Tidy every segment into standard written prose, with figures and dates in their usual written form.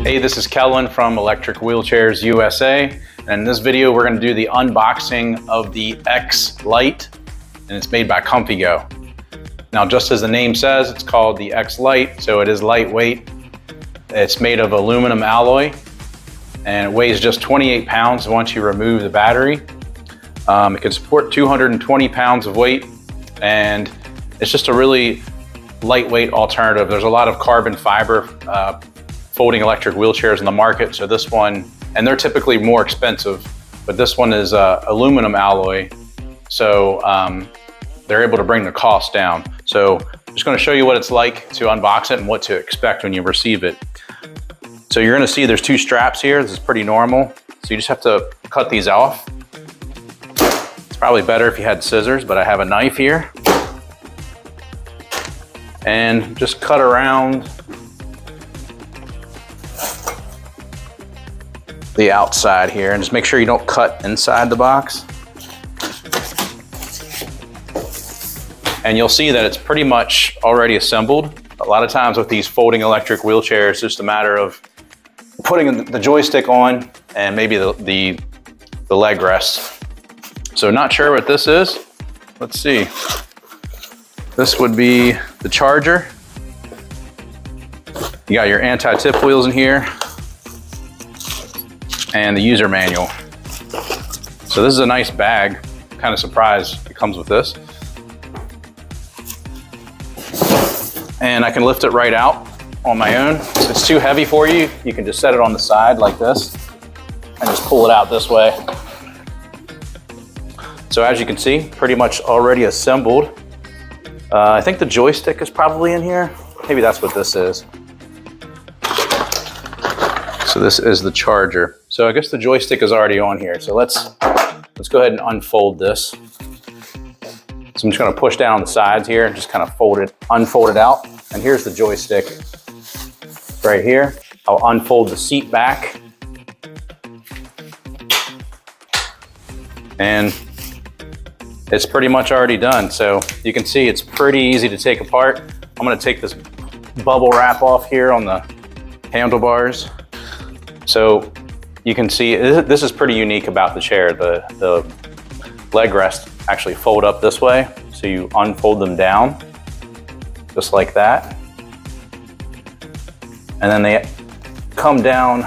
Hey, this is Kellen from Electric Wheelchairs USA, and in this video we're going to do the unboxing of the X-Lite, and it's made by ComfyGo. Now, just as the name says, it's called the X-Lite, so it is lightweight. It's made of aluminum alloy, and it weighs just 28 pounds once you remove the battery. It can support 220 pounds of weight, and it's just a really lightweight alternative. There's a lot of carbon fiber folding electric wheelchairs in the market, so this one, and they're typically more expensive, but this one is aluminum alloy, so they're able to bring the cost down. So I'm just going to show you what it's like to unbox it and what to expect when you receive it. So you're going to see there's two straps here. This is pretty normal, so you just have to cut these off. It's probably better if you had scissors, but I have a knife here, and just cut around the outside here, and just make sure you don't cut inside the box. And you'll see that it's pretty much already assembled. A lot of times with these folding electric wheelchairs, it's just a matter of putting the joystick on and maybe the leg rest. So not sure what this is. Let's see. This would be the charger. You got your anti-tip wheels in here, and the user manual. So this is a nice bag. Kind of surprised it comes with this. And I can lift it right out on my own. If it's too heavy for you, you can just set it on the side like this and just pull it out this way. So as you can see, pretty much already assembled. I think the joystick is probably in here. Maybe that's what this is. So this is the charger. So I guess the joystick is already on here. So let's go ahead and unfold this. So I'm just going to push down on the sides here and just kind of unfold it out. And here's the joystick right here. I'll unfold the seat back. And it's pretty much already done. So you can see it's pretty easy to take apart. I'm going to take this bubble wrap off here on the handlebars. So you can see this is pretty unique about the chair. The leg rest actually fold up this way. So you unfold them down just like that. And then they come down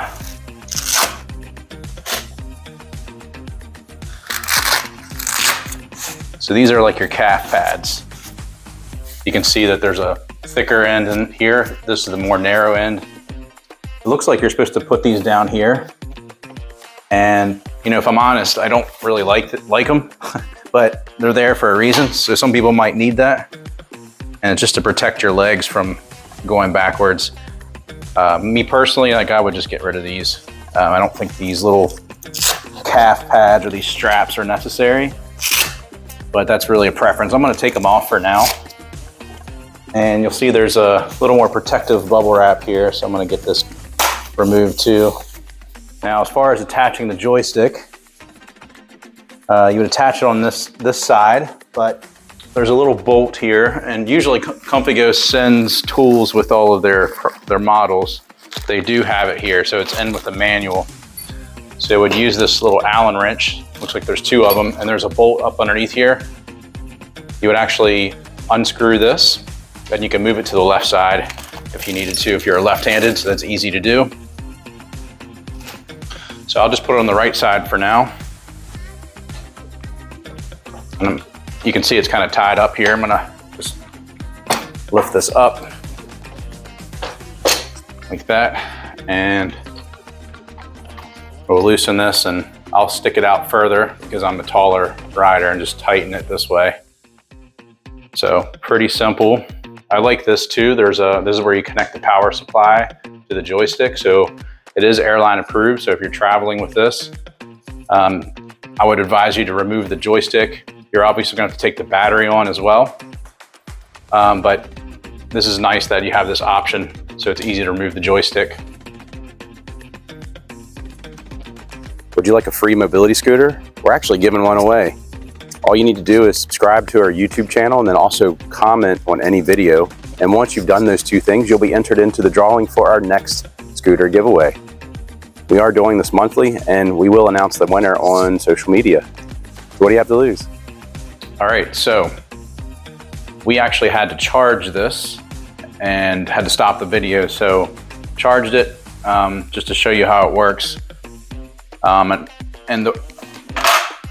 so these are like your calf pads. You can see that there's a thicker end in here. This is the more narrow end. It looks like you're supposed to put these down here. And you know, if I'm honest, I don't really like them, but they're there for a reason. So some people might need that. And it's just to protect your legs from going backwards. Me personally, like, I would just get rid of these. I don't think these little calf pads or these straps are necessary, but that's really a preference. I'm gonna take them off for now. And you'll see there's a little more protective bubble wrap here. So I'm gonna get this removed too. Now, as far as attaching the joystick, you would attach it on this side, but there's a little bolt here, and usually ComfyGo sends tools with all of their models. They do have it here, so it's in with the manual. So it would use this little Allen wrench. Looks like there's two of them, and there's a bolt up underneath here. You would actually unscrew this, and you can move it to the left side if you needed to, if you're left-handed, so that's easy to do. So I'll just put it on the right side for now. And you can see it's kind of tied up here. I'm gonna just lift this up like that, and we'll loosen this, and I'll stick it out further because I'm a taller rider, and just tighten it this way. So pretty simple. I like this too. This is where you connect the power supply to the joystick. So it is airline approved. So if you're traveling with this, I would advise you to remove the joystick. You're obviously going to have to take the battery on as well. But this is nice that you have this option, so it's easy to remove the joystick. Would you like a free mobility scooter? We're actually giving one away. All you need to do is subscribe to our YouTube channel and then also comment on any video. And once you've done those two things, you'll be entered into the drawing for our next scooter giveaway. We are doing this monthly, and we will announce the winner on social media. What do you have to lose? All right, so we actually had to charge this and had to stop the video. So charged it just to show you how it works.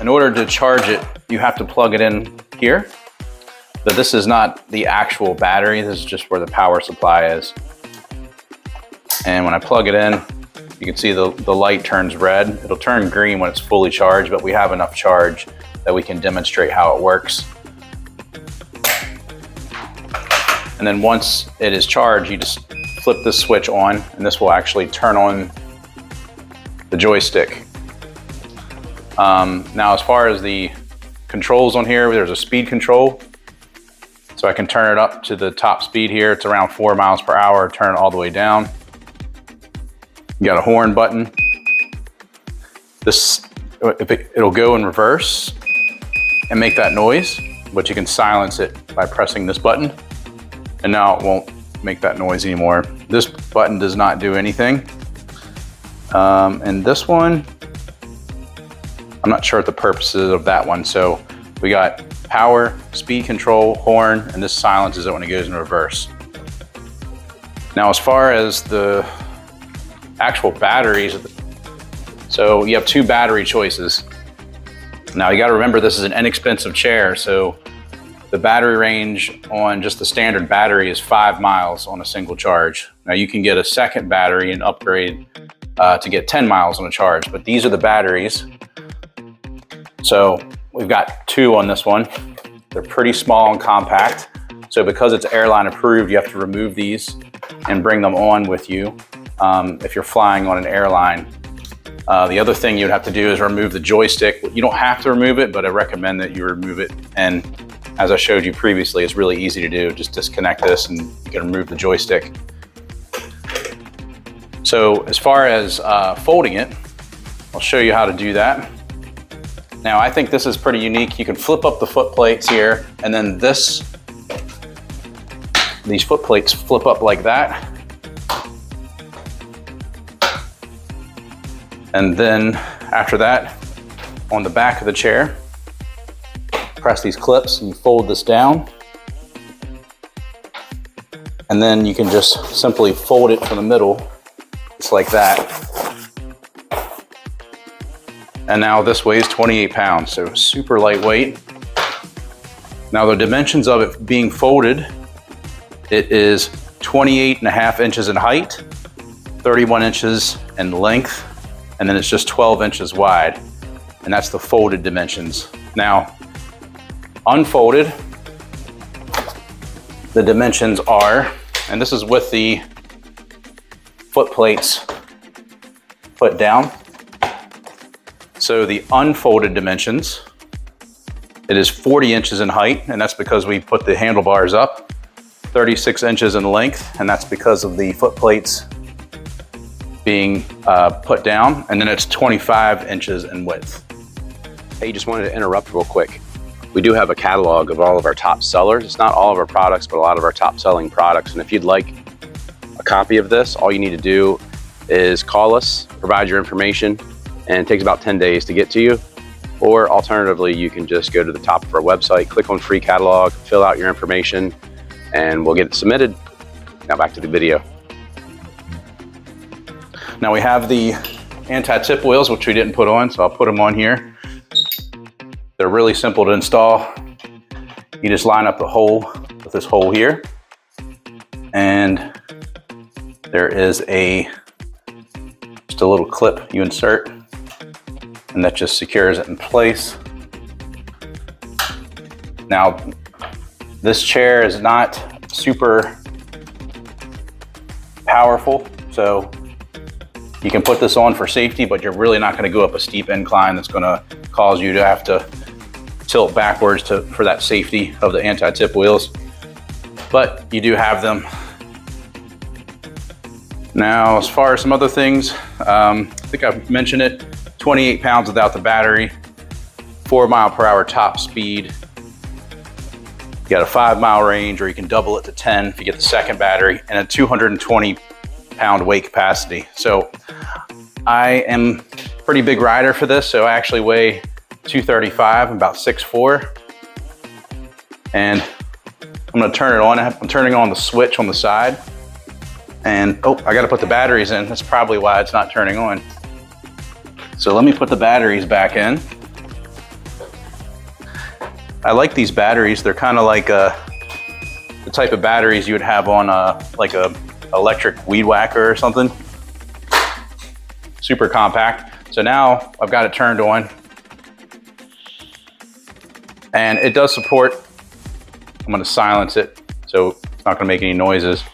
In order to charge it, you have to plug it in here. But this is not the actual battery. This is just where the power supply is. And when I plug it in, you can see the light turns red. It'll turn green when it's fully charged, but we have enough charge that we can demonstrate how it works. And then once it is charged, you just flip this switch on, and this will actually turn on the joystick. Now, as far as the controls on here, there's a speed control. So I can turn it up to the top speed here. It's around 4 miles per hour, turn it all the way down. You got a horn button. It'll go in reverse and make that noise, but you can silence it by pressing this button. And now it won't make that noise anymore. This button does not do anything. And this one, I'm not sure what the purpose is of that one. So we got power, speed control, horn, and this silences it when it goes in reverse. Now, as far as the actual batteries, so you have 2 battery choices. Now you got to remember this is an inexpensive chair, so the battery range on just the standard battery is 5 miles on a single charge. Now you can get a second battery and upgrade to get 10 miles on a charge, but these are the batteries. So we've got 2 on this one. They're pretty small and compact. So because it's airline approved, you have to remove these and bring them on with you if you're flying on an airline. The other thing you'd have to do is remove the joystick. You don't have to remove it, but I recommend that you remove it. And as I showed you previously, it's really easy to do. Just disconnect this and you can remove the joystick. So as far as folding it, I'll show you how to do that. Now I think this is pretty unique. You can flip up the foot plates here, and then these foot plates flip up like that. And then after that, on the back of the chair, press these clips and you fold this down. And then you can just simply fold it from the middle, just like that. And now this weighs 28 pounds, so super lightweight. Now the dimensions of it being folded, it is 28.5 inches in height, 31 inches in length, and then it's just 12 inches wide. And that's the folded dimensions. Now, unfolded, the dimensions are, and this is with the foot plates put down. So the unfolded dimensions, it is 40 inches in height, and that's because we put the handlebars up, 36 inches in length, and that's because of the foot plates being put down, and then it's 25 inches in width. Hey, just wanted to interrupt real quick. We do have a catalog of all of our top sellers. It's not all of our products, but a lot of our top selling products. And if you'd like a copy of this, all you need to do is call us, provide your information, and it takes about 10 days to get to you. Or alternatively, you can just go to the top of our website, click on free catalog, fill out your information, and we'll get it submitted. Now back to the video. Now we have the anti-tip wheels, which we didn't put on, so I'll put them on here. They're really simple to install. You just line up the hole with this hole here, and there is just a little clip you insert, and that just secures it in place. Now, this chair is not super powerful, so you can put this on for safety, but you're really not going to go up a steep incline that's going to cause you to have to tilt backwards for that safety of the anti-tip wheels. But you do have them. Now, as far as some other things, I think I've mentioned it, 28 pounds without the battery, 4 mile per hour top speed. You got a 5 mile range, or you can double it to 10 if you get the second battery, and a 220 pound weight capacity. So I am a pretty big rider for this. So I actually weigh 235, about 6'4". And I'm gonna turn it on. I'm turning on the switch on the side. And oh, I gotta put the batteries in. That's probably why it's not turning on. So let me put the batteries back in. I like these batteries. They're kind of like the type of batteries you would have on like a electric weed whacker or something. Super compact. So now I've got it turned on. And it does support, I'm gonna silence it so it's not gonna make any noises.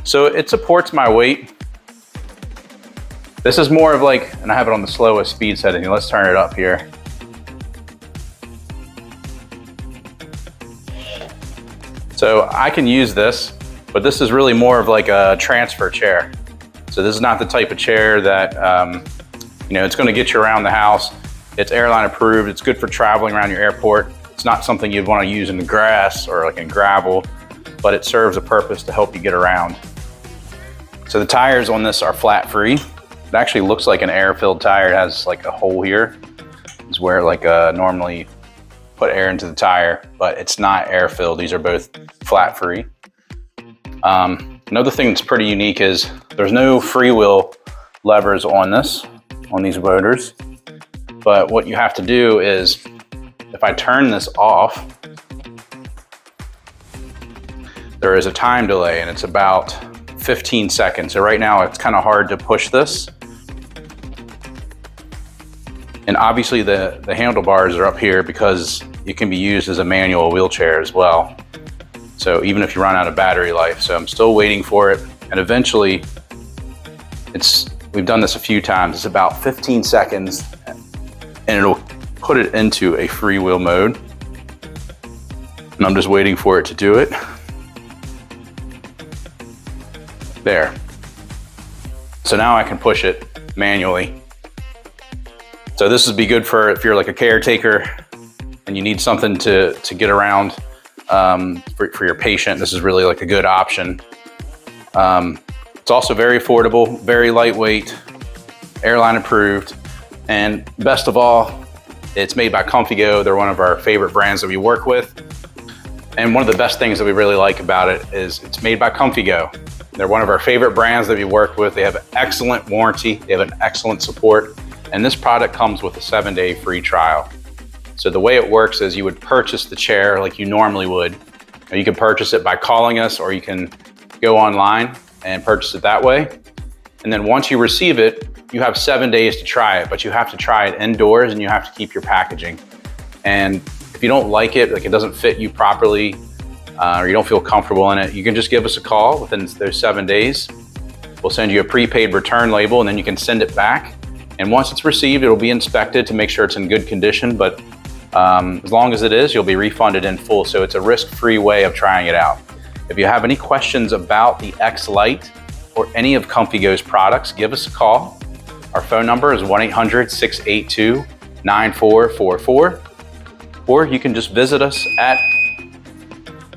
So it supports my weight. This is more of like, and I have it on the slowest speed setting. Let's turn it up here. So I can use this, but this is really more of like a transfer chair. So this is not the type of chair that, you know, it's gonna get you around the house. It's airline approved. It's good for traveling around your airport. It's not something you'd want to use in the grass or like in gravel, but it serves a purpose to help you get around. So the tires on this are flat free. It actually looks like an air-filled tire. It has like a hole here. It's where like normally put air into the tire, but it's not air-filled. These are both flat free. Another thing that's pretty unique is there's no Freewheel levers on these motors. But what you have to do is, if I turn this off, there is a time delay and it's about 15 seconds. So right now it's kind of hard to push this. And obviously the handlebars are up here because it can be used as a manual wheelchair as well. So even if you run out of battery life. So I'm still waiting for it. And eventually we've done this a few times. It's about 15 seconds. And it'll put it into a freewheel mode. And I'm just waiting for it to do it. There. So now I can push it manually. So this would be good for if you're like a caretaker and you need something to get around for your patient. This is really like a good option. It's also very affordable, very lightweight, airline approved. And best of all, it's made by ComfyGo. They're one of our favorite brands that we work with. And one of the best things that we really like about it is it's made by ComfyGo. They're one of our favorite brands that we work with. They have an excellent warranty. They have an excellent support. And this product comes with a 7-day free trial. So the way it works is you would purchase the chair like you normally would. You can purchase it by calling us, or you can go online and purchase it that way. And then once you receive it, you have 7 days to try it, but you have to try it indoors and you have to keep your packaging. And if you don't like it, like it doesn't fit you properly, or you don't feel comfortable in it, you can just give us a call within those 7 days. We'll send you a prepaid return label and then you can send it back. And once it's received, it'll be inspected to make sure it's in good condition. But as long as it is, you'll be refunded in full. So it's a risk-free way of trying it out. If you have any questions about the X-Lite or any of ComfyGo's products, give us a call. Our phone number is 1-800-682-9444. Or you can just visit us at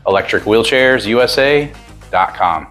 electricwheelchairsusa.com.